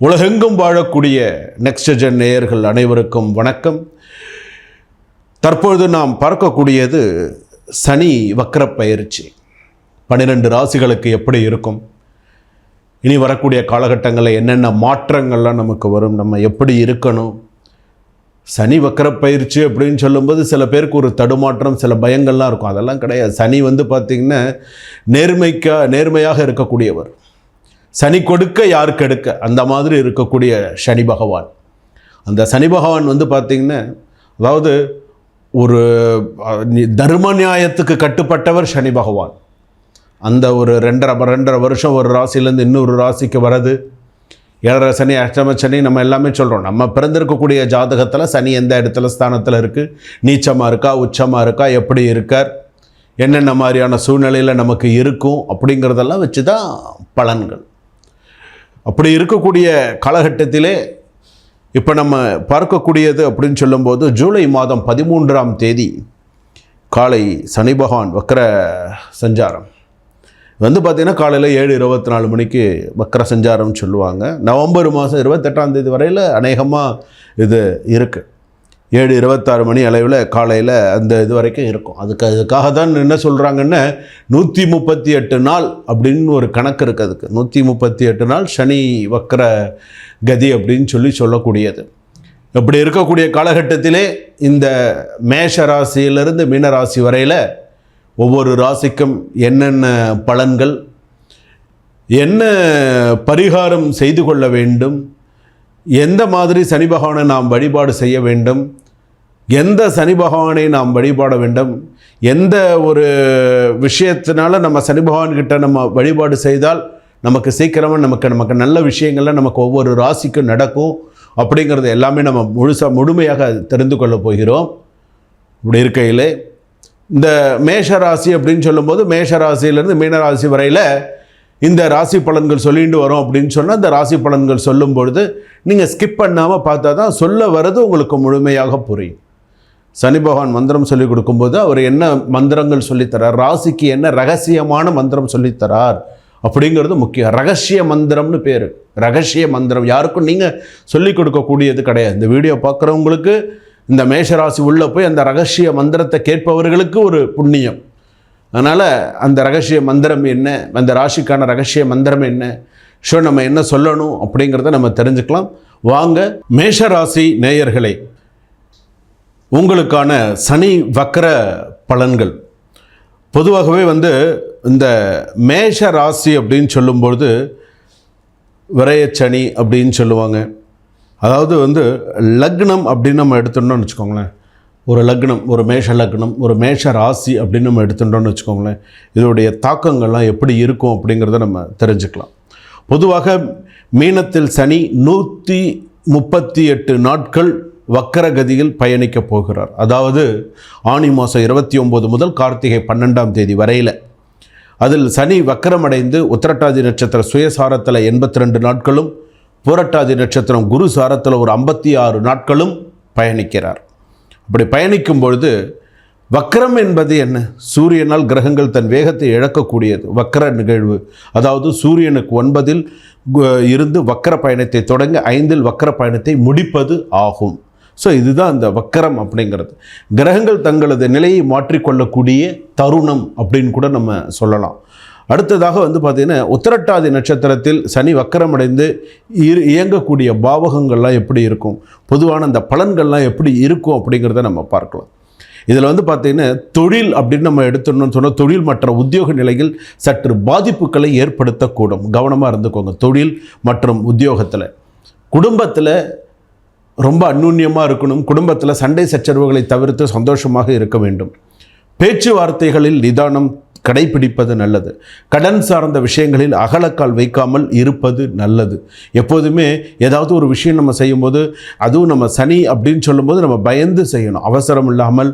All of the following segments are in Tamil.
உலகெங்கும் வாழக்கூடிய நெக்ஸ்ட் ஜென் நேயர்கள் அனைவருக்கும் வணக்கம். தற்பொழுது நாம் பார்க்கக்கூடியது சனி வக்ர பயிற்சி 12 ராசிகளுக்கு எப்படி இருக்கும், இனி வரக்கூடிய காலகட்டங்களில் என்னென்ன மாற்றங்கள்லாம் நமக்கு வரும், நம்ம எப்படி இருக்கணும். சனி வக்ர பயிற்சி அப்படின்னு சொல்லும்போது சில பேருக்கு ஒரு தடுமாற்றம், சில பயங்கள்லாம் இருக்கும். அதெல்லாம் கிடையாது. சனி பார்த்திங்கன்னா நேர்மையாக இருக்கக்கூடியவர். சனி கொடுக்க யார் கெடுக்க, அந்த மாதிரி இருக்கக்கூடிய சனி பகவான். அந்த சனி பகவான் பார்த்திங்கன்னா, அதாவது ஒரு தர்ம நியாயத்துக்கு கட்டுப்பட்டவர் சனி பகவான். அந்த ஒரு ரெண்டரை வருஷம் ஒரு ராசியிலேருந்து இன்னொரு ராசிக்கு வர்றது, 7 சனி, அஷ்டம சனி, நம்ம எல்லாமே சொல்கிறோம். நம்ம பிறந்திருக்கக்கூடிய ஜாதகத்தில் சனி எந்த இடத்துல ஸ்தானத்தில் இருக்குது, நீச்சமாக இருக்கா, உச்சமாக இருக்கா, எப்படி இருக்கார், என்னென்ன மாதிரியான சூழ்நிலையில் நமக்கு இருக்கும் அப்படிங்கிறதெல்லாம் வச்சு தான் பலன்கள். அப்படி இருக்கக்கூடிய காலகட்டத்திலே இப்போ நம்ம பார்க்கக்கூடியது அப்படின்னு சொல்லும்போது, ஜூலை மாதம் 13ஆம் தேதி காலை சனி பகவான் வக்ர சஞ்சாரம் பார்த்திங்கன்னா காலையில் 7:24 மணிக்கு வக்ர சஞ்சாரம்னு சொல்லுவாங்க. நவம்பர் மாதம் 28ஆம் தேதி வரையில் அநேகமாக இது இருக்குது. 7:26 மணி அளவில் காலையில் அந்த இது வரைக்கும் இருக்கும். அதுக்காக தான் என்ன சொல்கிறாங்கன்னா 138 நாள் அப்படின்னு ஒரு கணக்கு இருக்குது. அதுக்கு 138 நாள் சனி வக்ர கதி அப்படின்னு சொல்லக்கூடியது. இப்படி இருக்கக்கூடிய காலகட்டத்திலே இந்த மேஷ ராசியிலிருந்து மீன ராசி வரையில் ஒவ்வொரு ராசிக்கும் என்னென்ன பலன்கள், என்ன பரிகாரம் செய்து கொள்ள வேண்டும், எந்த மாதிரி சனி பகவானை நாம் வழிபாடு செய்ய வேண்டும், எந்த சனி பகவானை நாம் வழிபாட வேண்டும், எந்த ஒரு விஷயத்தினால நம்ம சனி பகவான்கிட்ட நம்ம வழிபாடு செய்தால் நமக்கு சீக்கிரமாக நமக்கு நல்ல விஷயங்கள்லாம் நமக்கு ஒவ்வொரு ராசிக்கும் நடக்கும் அப்படிங்கிறது எல்லாமே நம்ம முழுமையாக தெரிந்து கொள்ள போகிறோம். இப்படி இருக்கையில் இந்த மேஷ ராசி அப்படின்னு சொல்லும்போது, மேஷ ராசியிலேருந்து மீன ராசி வரையில் இந்த ராசி பலன்கள் சொல்லிட்டு வரோம் அப்படின்னு சொன்னால், இந்த ராசி பலன்கள் சொல்லும் பொழுது நீங்கள் ஸ்கிப் பண்ணாமல் பார்த்தா தான் சொல்ல வர்றது உங்களுக்கு முழுமையாக புரியும். சனி பகவான் மந்திரம் சொல்லிக் கொடுக்கும்போது அவர் என்ன மந்திரங்கள் சொல்லித்தரார், ராசிக்கு என்ன ரகசியமான மந்திரம் சொல்லித்தரார் அப்படிங்கிறது முக்கியம். ரகசிய மந்திரம்னு பேர். ரகசிய மந்திரம் யாருக்கும் நீங்கள் சொல்லிக் கொடுக்கக்கூடியது கிடையாது. இந்த வீடியோ பார்க்குறவங்களுக்கு, இந்த மேஷராசி உள்ளே போய் அந்த ரகசிய மந்திரத்தை கேட்பவர்களுக்கு ஒரு புண்ணியம். அதனால் அந்த ரகசிய மந்திரம் என்ன, அந்த ராசிக்கான ரகசிய மந்திரம் என்ன, நம்ம என்ன சொல்லணும் அப்படிங்கிறத நம்ம தெரிஞ்சுக்கலாம். வாங்க. மேஷராசி நேயர்களே, உங்களுக்கான சனி வக்ர பலன்கள் பொதுவாகவே இந்த மேஷ ராசி அப்படின்னு சொல்லும்பொழுது விரயச்சனி அப்படின்னு சொல்லுவாங்க. அதாவது லக்னம் அப்படின்னு நம்ம எடுத்துட்டோம்னு வச்சுக்கோங்களேன். ஒரு லக்னம், ஒரு மேஷ லக்னம், ஒரு மேஷ ராசி அப்படின்னு நம்ம எடுத்துட்டோம்னு வச்சுக்கோங்களேன். இதோடைய தாக்கங்கள்லாம் எப்படி இருக்கும் அப்படிங்கிறத நம்ம தெரிஞ்சுக்கலாம். பொதுவாக மீனத்தில் சனி 138 நாட்கள் வக்கரகதியில் பயணிக்க போகிறார். அதாவது ஆனி மாதம் 29 முதல் கார்த்திகை 12ஆம் தேதி வரையில். அதில் சனி வக்கரமடைந்து உத்திரட்டாதி நட்சத்திர சுயசாரத்தில் 82 நாட்களும், பூரட்டாதி நட்சத்திரம் குரு சாரத்தில் ஒரு 56 நாட்களும் பயணிக்கிறார். அப்படி பயணிக்கும் பொழுது வக்ரம் என்பது என்ன? சூரியனால் கிரகங்கள் தன் வேகத்தை இழக்கக்கூடியது வக்ர நிகழ்வு. அதாவது சூரியனுக்கு 9இல் இருந்து வக்ர பயணத்தை தொடங்க 5இல் வக்ர பயணத்தை முடிப்பது ஆகும். ஸோ இதுதான் அந்த வக்கரம் அப்படிங்கிறது. கிரகங்கள் தங்களது நிலையை மாற்றிக்கொள்ளக்கூடிய தருணம் அப்படின்னு கூட நம்ம சொல்லலாம். அடுத்ததாக பார்த்திங்கன்னா உத்திரட்டாதி நட்சத்திரத்தில் சனி வக்கரமடைந்து இயங்கக்கூடிய பாவகங்கள்லாம் எப்படி இருக்கும், பொதுவான அந்த பலன்கள்லாம் எப்படி இருக்கும் அப்படிங்கிறத நம்ம பார்க்கலாம். இதில் பார்த்திங்கன்னா தொழில் அப்படின்னு நம்ம எடுத்துடணும்னு சொன்னால், தொழில் மற்ற உத்தியோக நிலையில் சற்று பாதிப்புகளை ஏற்படுத்தக்கூடும். கவனமாக இருந்துக்கோங்க. தொழில் மற்றும் உத்தியோகத்தில், குடும்பத்தில் ரொம்ப அந்யூன்யமாக இருக்கணும். குடும்பத்தில் சண்டை சச்சரவுகளை தவிர்த்து சந்தோஷமாக இருக்க வேண்டும். பேச்சுவார்த்தைகளில் நிதானம் கடைபிடிப்பது நல்லது. கடன் சார்ந்த விஷயங்களில் அகலக்கால் வைக்காமல் இருப்பது நல்லது. எப்போதுமே ஏதாவது ஒரு விஷயம் நம்ம செய்யும்போது, அதுவும் நம்ம சனி அப்படின்னு சொல்லும்போது நம்ம பயந்து செய்யணும். அவசரம் இல்லாமல்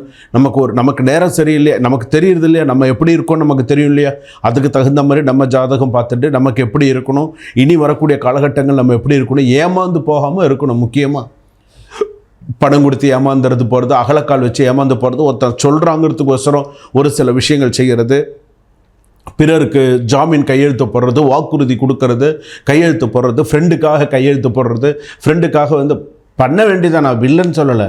நமக்கு நேரம் சரியில்லையா, நமக்கு தெரியுறது இல்லையா, நம்ம எப்படி இருக்கோம் நமக்கு தெரியும் இல்லையா, அதுக்கு தகுந்த மாதிரி நம்ம ஜாதகம் பார்த்துட்டு நமக்கு எப்படி இருக்கணும், இனி வரக்கூடிய காலகட்டங்கள் நம்ம எப்படி இருக்கணும், ஏமாந்து போகாமல் இருக்கணும். முக்கியமாக பணம் கொடுத்து ஏமாந்துறது போகிறது, அகலக்கால் வச்சு ஏமாந்து போகிறது, ஒருத்தர் சொல்கிறாங்கிறதுக்கோசரம் ஒரு சில விஷயங்கள் செய்கிறது, பிறருக்கு ஜாமீன் கையெழுத்து போடுறது, வாக்குறுதி கொடுக்கறது, கையெழுத்து போடுறது, ஃப்ரெண்டுக்காக கையெழுத்து போடுறது, ஃப்ரெண்டுக்காக வந்து பண்ண வேண்டியதான். நான் வில்லன்னு சொல்லலை.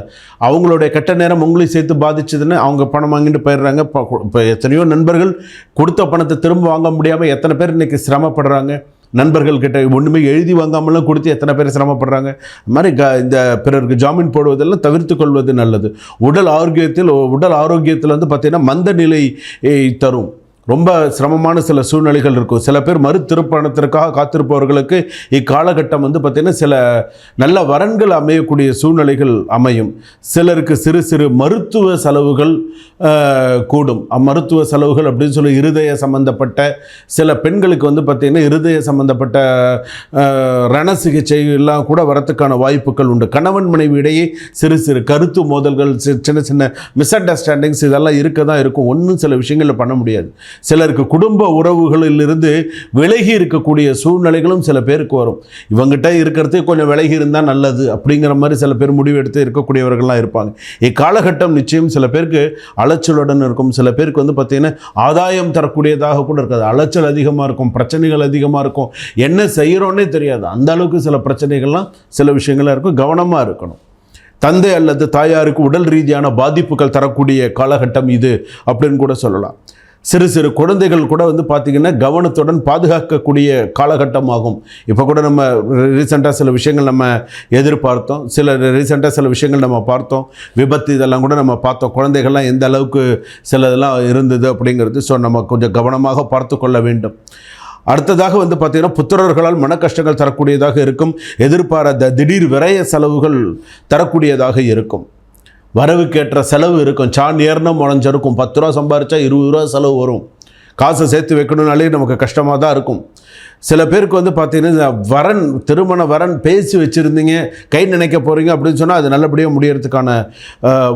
அவங்களுடைய கெட்ட நேரம் உங்களையும் சேர்த்து பாதிச்சதுன்னு அவங்க பணம் வாங்கிட்டு போயிடுறாங்க. இப்போ எத்தனையோ நண்பர்கள் கொடுத்த பணத்தை திரும்ப வாங்க முடியாமல் எத்தனை பேர் இன்றைக்கி சிரமப்படுறாங்க. நண்பர்கள்கிட்ட ஒன்றுமே எழுதி வாங்காமலாம் கொடுத்து எத்தனை பேர் சிரமப்படுறாங்க. அது மாதிரி இந்த பிறருக்கு ஜாமீன் போடுவதெல்லாம் தவிர்த்து கொள்வது நல்லது. உடல் ஆரோக்கியத்தில் வந்து பார்த்திங்கன்னா மந்த நிலை தரும். ரொம்ப சிரமமான சில சூழ்நிலைகள் இருக்கும். சில பேர் திருப்பணத்திற்காக காத்திருப்பவர்களுக்கு இக்காலகட்டம் வந்து பார்த்திங்கன்னா சில நல்ல வரன்கள் அமையக்கூடிய சூழ்நிலைகள் அமையும். சிலருக்கு சிறு சிறு மருத்துவ செலவுகள் கூடும். மருத்துவ செலவுகள் அப்படின்னு சொல்லி இருதய சம்பந்தப்பட்ட சில பெண்களுக்கு வந்து பார்த்திங்கன்னா இருதய சம்பந்தப்பட்ட ரண சிகிச்சை எல்லாம் கூட வரத்துக்கான வாய்ப்புகள் உண்டு. கணவன் மனைவி இடையே சிறு சிறு கருத்து மோதல்கள், சின்ன சின்ன மிஸ் அண்டர்ஸ்டாண்டிங்ஸ் இதெல்லாம் இருக்க தான் இருக்கும். ஒன்றும் சில விஷயங்களில் பண்ண முடியாது. சிலருக்கு குடும்ப உறவுகளிலிருந்து விலகி இருக்கக்கூடிய சூழ்நிலைகளும் சில பேருக்கு வரும். இவங்ககிட்ட இருக்கிறது கொஞ்சம் விலகி இருந்தால் நல்லது அப்படிங்கிற மாதிரி சில பேர் முடிவெடுத்து இருக்கக்கூடியவர்கள்லாம் இருப்பாங்க. இக்காலகட்டம் நிச்சயம் சில பேருக்கு அலைச்சலுடன் இருக்கும். சில பேருக்கு வந்து பார்த்திங்கன்னா ஆதாயம் தரக்கூடியதாக கூட இருக்காது. அலைச்சல் அதிகமாக இருக்கும், பிரச்சனைகள் அதிகமாக இருக்கும், என்ன செய்கிறோன்னே தெரியாது. அந்த அளவுக்கு சில பிரச்சனைகள்லாம் சில விஷயங்கள்லாம் இருக்கும். கவனமாக இருக்கணும். தந்தை அல்லது தாயாருக்கு உடல் ரீதியான பாதிப்புகள் தரக்கூடிய காலகட்டம் இது அப்படின்னு கூட சொல்லலாம். சிறு சிறு குழந்தைகள் கூட வந்து பார்த்திங்கன்னா கவனத்துடன் பாதுகாக்கக்கூடிய காலகட்டமாகும். இப்போ கூட நம்ம ரீசெண்டாக சில விஷயங்கள் நம்ம எதிர்பார்த்தோம். சில விஷயங்கள் நம்ம பார்த்தோம். விபத்து இதெல்லாம் கூட நம்ம பார்த்தோம். குழந்தைகள்லாம் எந்த அளவுக்கு சில இதெல்லாம் இருந்தது அப்படிங்கிறது. ஸோ நம்ம கொஞ்சம் கவனமாக பார்த்து கொள்ள வேண்டும். அடுத்ததாக வந்து பார்த்திங்கன்னா புத்திரர்களால் மன கஷ்டங்கள் தரக்கூடியதாக இருக்கும். எதிர்பாராத திடீர் விரய செலவுகள் தரக்கூடியதாக இருக்கும். வரவுக்கேற்ற செலவு இருக்கும். சான் ஏறினா முளைஞ்சிருக்கும். 10 ரூபா சம்பாரித்தா 20 ரூபா செலவு வரும். காசை சேர்த்து வைக்கணும்னாலே நமக்கு கஷ்டமாக தான் இருக்கும். சில பேருக்கு வந்து பார்த்திங்கன்னா திருமண வரன் பேசி வச்சுருந்தீங்க, கை நினைக்க போகிறீங்க அப்படின்னு சொன்னால் அது நல்லபடியாக முடியறதுக்கான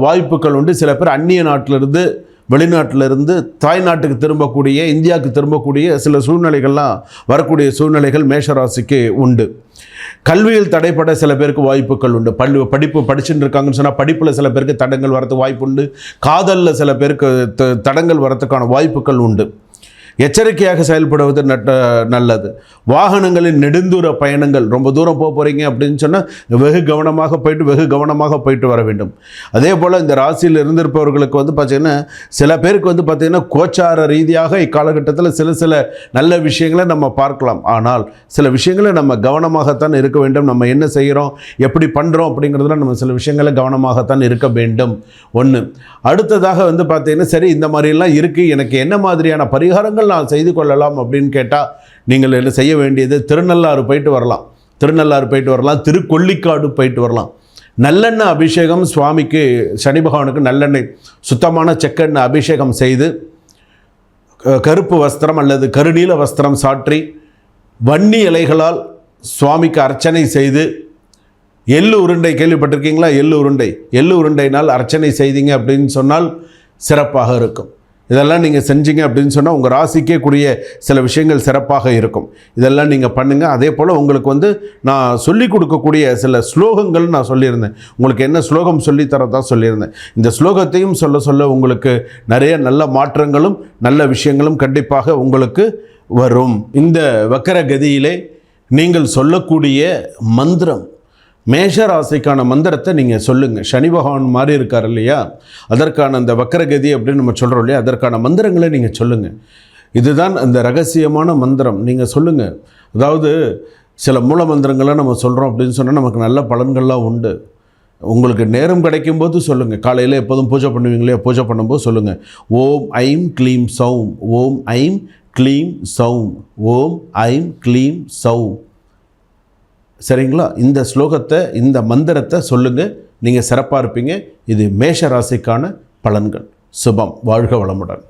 வாய்ப்புகள் உண்டு. சில பேர் அந்நிய நாட்டிலிருந்து வெளிநாட்டிலிருந்து தாய்நாட்டுக்கு திரும்பக்கூடிய, இந்தியாவுக்கு திரும்பக்கூடிய சில சூழ்நிலைகள்லாம் வரக்கூடிய சூழ்நிலைகள் மேஷராசிக்கு உண்டு. கல்வியில் தடைப்பட சில பேருக்கு வாய்ப்புகள் உண்டு. படிப்பு படிச்சுட்டு இருக்காங்கன்னு சொன்னால் படிப்பில் சில பேருக்கு தடங்கள் வரதுக்கு வாய்ப்பு உண்டு. காதலில் சில பேருக்கு தடங்கள் வரதுக்கான வாய்ப்புகள் உண்டு. எச்சரிக்கையாக செயல்படுவது நல்லது. வாகனங்களின் நெடுந்தூர பயணங்கள், ரொம்ப தூரம் போகிறீங்க அப்படின்னு சொன்னால் வெகு கவனமாக போயிட்டு வர வேண்டும். அதே போல் இந்த ராசியில் இருந்திருப்பவர்களுக்கு வந்து பார்த்திங்கன்னா சில பேருக்கு வந்து பார்த்திங்கன்னா கோச்சார ரீதியாக இக்காலகட்டத்தில் சில நல்ல விஷயங்களை நம்ம பார்க்கலாம். ஆனால் சில விஷயங்களை நம்ம கவனமாகத்தான் இருக்க வேண்டும். நம்ம என்ன செய்கிறோம், எப்படி பண்ணுறோம் அப்படிங்கிறதுல நம்ம சில விஷயங்களை கவனமாகத்தான் இருக்க வேண்டும். ஒன்று. அடுத்ததாக வந்து பார்த்திங்கன்னா சரி இந்த மாதிரிலாம் இருக்குது, எனக்கு என்ன மாதிரியான பரிகாரங்கள் நான் செய்து கொள்ளலாம் அப்படின்னு கேட்டால் நீங்கள் என்ன செய்ய வேண்டியது, திருநள்ளாறு போயிட்டு வரலாம், திருக்கொள்ளிக்காடு போயிட்டு வரலாம். நல்லெண்ணெய் அபிஷேகம் சுவாமிக்கு, சனி பகவானுக்கு நல்லெண்ணெய் சுத்தமான செக்கெண்ணெய் அபிஷேகம் செய்து கருப்பு வஸ்திரம் அல்லது கருநீல வஸ்திரம் சாற்றி வன்னி இலைகளால் சுவாமிக்கு அர்ச்சனை செய்து, எள்ளு உருண்டை கேள்விப்பட்டிருக்கீங்களா? எள்ளு உருண்டைனால் அர்ச்சனை செய்தீங்க அப்படின்னு சொன்னால் சிறப்பாக இருக்கும். இதெல்லாம் நீங்கள் செஞ்சீங்க அப்படின்னு சொன்னால் உங்கள் ராசிக்கே கூடிய சில விஷயங்கள் சிறப்பாக இருக்கும். இதெல்லாம் நீங்கள் பண்ணுங்கள். அதே போல் உங்களுக்கு வந்து நான் சொல்லிக் கொடுக்கக்கூடிய சில ஸ்லோகங்கள் நான் சொல்லியிருந்தேன். உங்களுக்கு என்ன ஸ்லோகம் சொல்லித்தரதா சொல்லியிருந்தேன். இந்த ஸ்லோகத்தையும் சொல்ல உங்களுக்கு நிறைய நல்ல மாற்றங்களும் நல்ல விஷயங்களும் கண்டிப்பாக உங்களுக்கு வரும். இந்த வக்கர கதியிலே நீங்கள் சொல்லக்கூடிய மந்திரம், மேஷராசிக்கான மந்திரத்தை நீங்கள் சொல்லுங்கள். சனி பகவான் மாதிரி இருக்கார் இல்லையா, அதற்கான அந்த வக்கரகதி அப்படின்னு நம்ம சொல்கிறோம் இல்லையா, அதற்கான மந்திரங்களை நீங்கள் சொல்லுங்கள். இதுதான் அந்த ரகசியமான மந்திரம். நீங்கள் சொல்லுங்கள். அதாவது சில மூல மந்திரங்களை நம்ம சொல்கிறோம் அப்படின்னு சொன்னால் நமக்கு நல்ல பலன்கள்லாம் உண்டு. உங்களுக்கு நேரம் கிடைக்கும்போது சொல்லுங்கள். காலையில் எப்போதும் பூஜை பண்ணுவீங்களே, பூஜை பண்ணும்போது சொல்லுங்கள். ஓம் ஐம் க்ளீம் சௌம், ஓம் ஐம் க்ளீம் சௌம், ஓம் ஐம் க்ளீம் சௌம். சரிங்களா? இந்த ஸ்லோகத்தை, இந்த மந்திரத்தை சொல்லுங்கள். நீங்கள் சிறப்பாக இருப்பீங்க. இது மேஷ ராசிக்கான பலன்கள். சுபம். வாழ்க வளமுடன்.